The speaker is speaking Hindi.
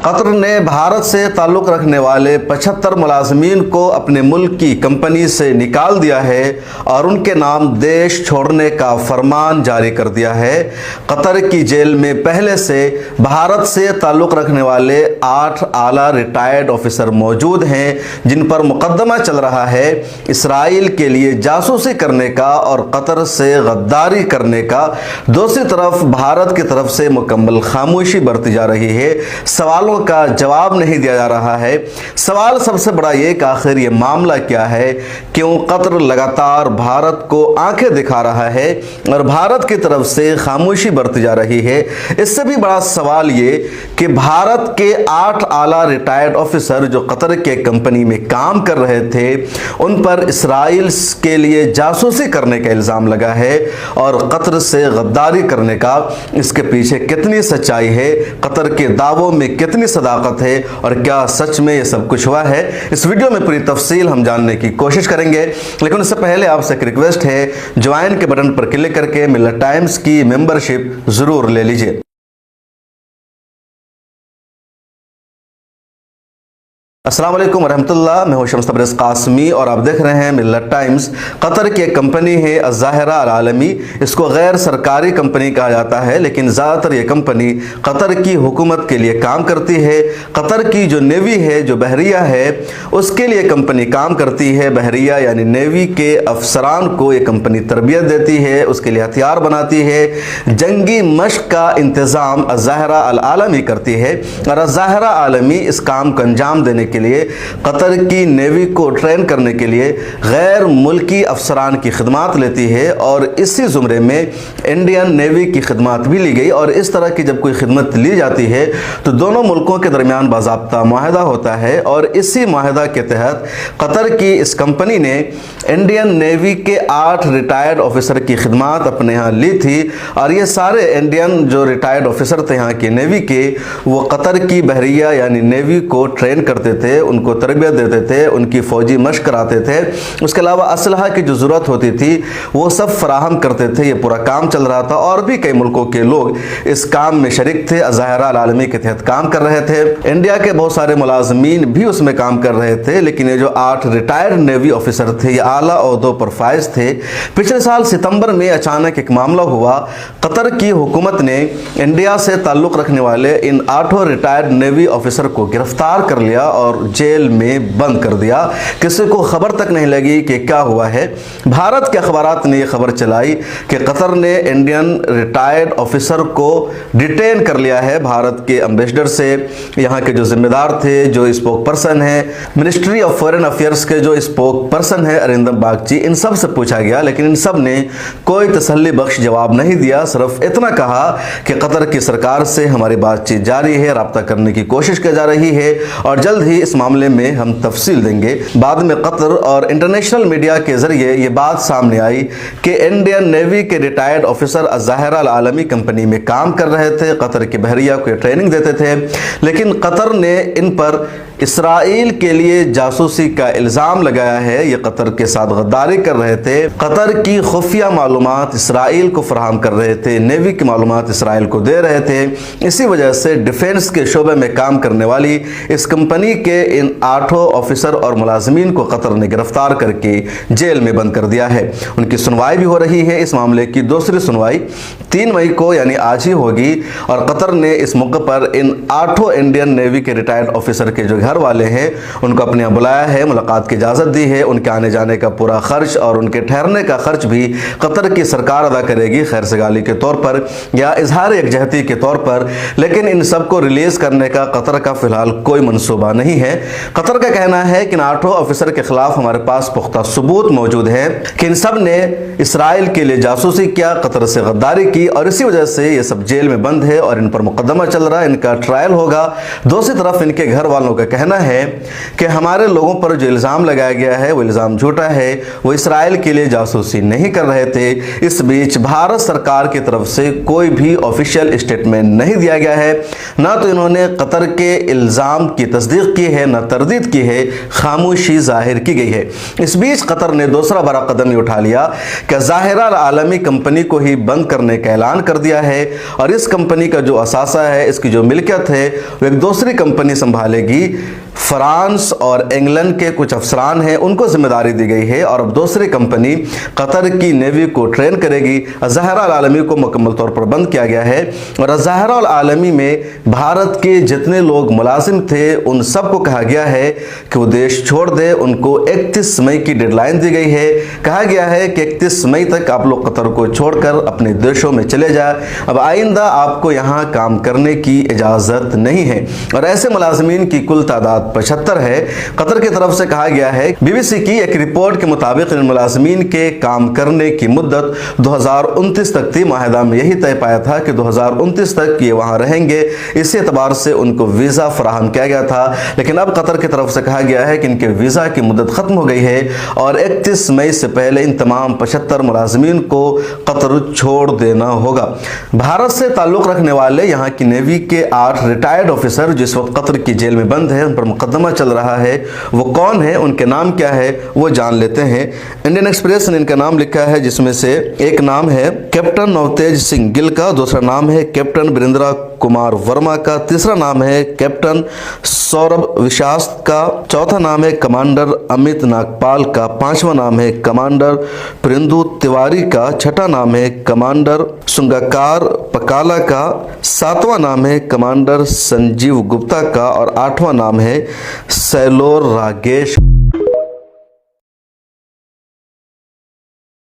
कतर ने भारत से ताल्लुक़ रखने वाले 75 मुलाजमीन को अपने मुल्क की कंपनी से निकाल दिया है और उनके नाम देश छोड़ने का फरमान जारी कर दिया है। कतर की जेल में पहले से भारत से ताल्लुक़ रखने वाले 8 आला रिटायर्ड ऑफिसर मौजूद हैं जिन पर मुकदमा चल रहा है इसराइल के लिए जासूसी करने का और कतर से गद्दारी करने का। दूसरी तरफ भारत की तरफ से मुकम्मल खामोशी बरती जा रही है, सवालों का जवाब नहीं दिया जा रहा है। सवाल सबसे बड़ा ये कि आखिर ये मामला क्या है, क्यों कतर लगातार भारत को आंखें दिखा रहा है और भारत की तरफ से खामोशी बरती जा रही है। इससे भी बड़ा सवाल ये कि भारत के 8 आला रिटायर्ड ऑफिसर जो कतर के कंपनी में काम कर रहे थे उन पर इसराइल के लिए जासूसी करने का इल्ज़ाम लगा है और कतर से गद्दारी करने का, इसके पीछे कितनी सच्चाई है, कतर के दावों में कितनी सदाकत है और क्या सच में ये सब कुछ हुआ है, इस वीडियो में पूरी तफसील हम जानने की कोशिश करेंगे। लेकिन उससे पहले आपसे एक रिक्वेस्ट है, ज्वाइन के बटन पर क्लिक करके मिल्लत टाइम्स की मेंबरशिप जरूर ले लीजिए। अस्सलाम वालेकुम वरहमतुल्लाह, मैं हूं शम्स तबरेज़ कासमी और आप देख रहे हैं मिल्लत टाइम्स। कतर की एक कंपनी है अज़्ज़ाहिरा अल आलमी, इसको गैर सरकारी कंपनी कहा जाता है लेकिन ज़्यादातर ये कंपनी कतर की हुकूमत के लिए काम करती है। कतर की जो नेवी है, जो बहरिया है, उसके लिए कंपनी काम करती है। बहरिया यानी नेवी के अफसरान को ये कंपनी तरबियत देती है, उसके लिए हथियार बनाती है, जंगी मश्क का इंतज़ाम अज़्ज़ाहिरा अल आलमी करती है और अज़्ज़ाहिरा आलमी इस काम को अंजाम देने के लिए कतर की नेवी को ट्रेन करने के लिए गैर मुल्की अफसरान की खिदमात लेती है और इसी ज़ुमरे में इंडियन नेवी की खिदमात भी ली गई। और इस तरह की जब कोई खिदमत ली जाती है तो दोनों मुल्कों के दरमियान बाज़ाब्ता मुआहदा होता है और इसी मुआहदा के तहत कतर की इस कंपनी ने इंडियन नेवी के 8 रिटायर्ड ऑफिसर की खिदमात अपने यहाँ ली थी और ये सारे इंडियन जो रिटायर्ड ऑफिसर थे यहाँ के नेवी के, वो कतर की बहरिया यानी नेवी को ट्रेन करते थे, उनको तरबियत देते थे, उनकी फौजी मश्क कराते थे। उसके अलावा असलहा की जो ज़रूरत होती थी वो सब फराहम करते थे। ये पूरा काम चल रहा था और भी कई मुल्कों के लोग इस काम में शरीक थे, अज़्ज़ाहिरा अल आलमी के तहत काम कर रहे थे। इंडिया के बहुत सारे मुलाजमीन भी उसमें काम कर रहे थे लेकिन ये जो 8 रिटायर्ड नेवी ऑफिसर थे ये आला ओहदों पर फाइज थे। पिछले साल सितंबर में अचानक एक मामला हुआ, कतर की हुकूमत ने इंडिया से ताल्लुक़ रखने वाले इन 8 रिटायर्ड नेवी ऑफिसर को गिरफ्तार कर लिया और जेल में बंद कर दिया। किसी को खबर तक नहीं लगी कि क्या हुआ है। भारत के अखबारात ने यह खबर चलाई कि कतर ने इंडियन रिटायर्ड ऑफिसर को डिटेन कर लिया है। भारत के एम्बेसडर से, यहाँ के जो जिम्मेदार थे, जो स्पोक पर्सन है, मिनिस्ट्री ऑफ फॉरेन अफेयर्स के जो स्पोक पर्सन है अरिंदम बागची, इन सब से पूछा गया लेकिन इन सब ने कोई तसल्ली बख्श जवाब नहीं दिया। सिर्फ इतना कहा कि कतर की सरकार से हमारी बातचीत जारी है, रब्ता करने की कोशिश की जा रही है और जल्द ही इस मामले में हम तफसील देंगे। बाद में कतर और इंटरनेशनल मीडिया के जरिए ये बात सामने आई कि इंडियन नेवी के रिटायर्ड ऑफिसर अज़्ज़ाहिरा अल आलमी कंपनी में काम कर रहे थे, कतर के बहरिया को ट्रेनिंग देते थे लेकिन कतर ने इन पर इसराइल के लिए जासूसी का इल्ज़ाम लगाया है। ये कतर के साथ गद्दारी कर रहे थे, कतर की खुफिया मालूमात इसराइल को फराहम कर रहे थे, नेवी की मालूमात इसराइल को दे रहे थे। इसी वजह से डिफेंस के शोबे में काम करने वाली इस कंपनी के इन 8 ऑफिसर और मुलाजमीन को कतर ने गिरफ्तार करके जेल में बंद कर दिया है। उनकी सुनवाई भी हो रही है। इस मामले की दूसरी सुनवाई 3 मई को यानी आज ही होगी और कतर ने इस मौके पर इन 8 इंडियन नेवी के रिटायर्ड ऑफिसर के जो घर वाले हैं उनको अपने यहाँ बुलाया है, मुलाकात की इजाज़त दी है। उनके आने जाने का पूरा खर्च और उनके ठहरने का खर्च भी कतर की सरकार अदा करेगी, खैर सगाली के तौर पर या इजहार यकजहती के तौर पर। लेकिन इन सबको रिलीज़ करने का कतर का फ़िलहाल कोई मनसूबा नहीं है। कतर का कहना है कि इन 8 ऑफिसर के खिलाफ हमारे पास पुख्ता सबूत मौजूद है कि इन सब ने इसराइल के लिए जासूसी किया, कतर से गद्दारी की और इसी वजह से ये सब जेल में बंद है और इन पर मुकदमा चल रहा है, इनका ट्रायल होगा। दूसरी तरफ इनके घर वालों का कहना है कि हमारे लोगों पर जो इल्ज़ाम लगाया गया है वो इल्ज़ाम झूठा है, वो इसराइल के लिए जासूसी नहीं कर रहे थे। इस बीच भारत सरकार की तरफ से कोई भी ऑफिशियल स्टेटमेंट नहीं दिया गया है, ना तो इन्होंने कतर के इल्ज़ाम की तस्दीक की है ना तरदीद की है, खामोशी जाहिर की गई है। इस बीच कतर ने दूसरा बड़ा कदम उठा लिया कि ज़ाहिरा आलमी कंपनी को ही बंद करने का ऐलान कर दिया है और इस कंपनी का जो असासा है, इसकी जो मिल्कियत है वो एक दूसरी कंपनी संभालेगी। फ्रांस और इंग्लैंड के कुछ अफसरान हैं, उनको जिम्मेदारी दी गई है और अब दूसरी कंपनी कतर की नेवी को ट्रेन करेगी। ज़ाहिरा आलमी को मुकम्मल तौर पर बंद किया गया है और ज़ाहिरा आलमी में भारत के जितने लोग मुलाजिम थे उन सबको कहा गया है कि वो देश छोड़ दे। उनको 31 मई की डेडलाइन दी गई है। कहा गया है कि 31 मई तक आप लोग कतर को छोड़कर अपने देशों में चले जाए। अब आइंदा आपको यहाँ काम करने की इजाज़त नहीं है और ऐसे मुलाजमीन की कुल तादाद 75 है। कतर की तरफ से कहा गया है, BBC की एक रिपोर्ट के मुताबिक इन मुलाजमीन के काम करने की मुद्दत 2029 तक थी। माहिदा में यही तय पाया था कि 2029 तक ये वहाँ रहेंगे। इसी एतबार से उनको वीज़ा फराहम किया गया था, लेकिन अब कतर की तरफ से कहा गया है कि इनके वीज़ा की मुद्दत ख़त्म हो गई है और 31 मई से पहले इन तमाम 75 मुलाजमीन को कतर छोड़ देना होगा। भारत से ताल्लुक़ रखने वाले यहाँ की नेवी के 8 रिटायर्ड ऑफिसर जिस वक्त कतर की जेल में बंद है, उन पर मुकदमा चल रहा है, वो कौन है, उनके नाम क्या है, वो जान लेते हैं। इंडियन एक्सप्रेस ने इनका नाम लिखा है, जिसमें से एक नाम है कैप्टन नवतेज सिंह गिल का, दूसरा नाम है कैप्टन वीरेंद्र कुमार वर्मा का, तीसरा नाम है कैप्टन सौरभ विश्वास का, चौथा नाम है कमांडर अमित नागपाल का, पांचवा नाम है कमांडर प्रिंदु तिवारी का, छठा नाम है कमांडर सुंगाकार पकाला का, सातवां नाम है कमांडर संजीव गुप्ता का और आठवां नाम है सैलोर रागेश।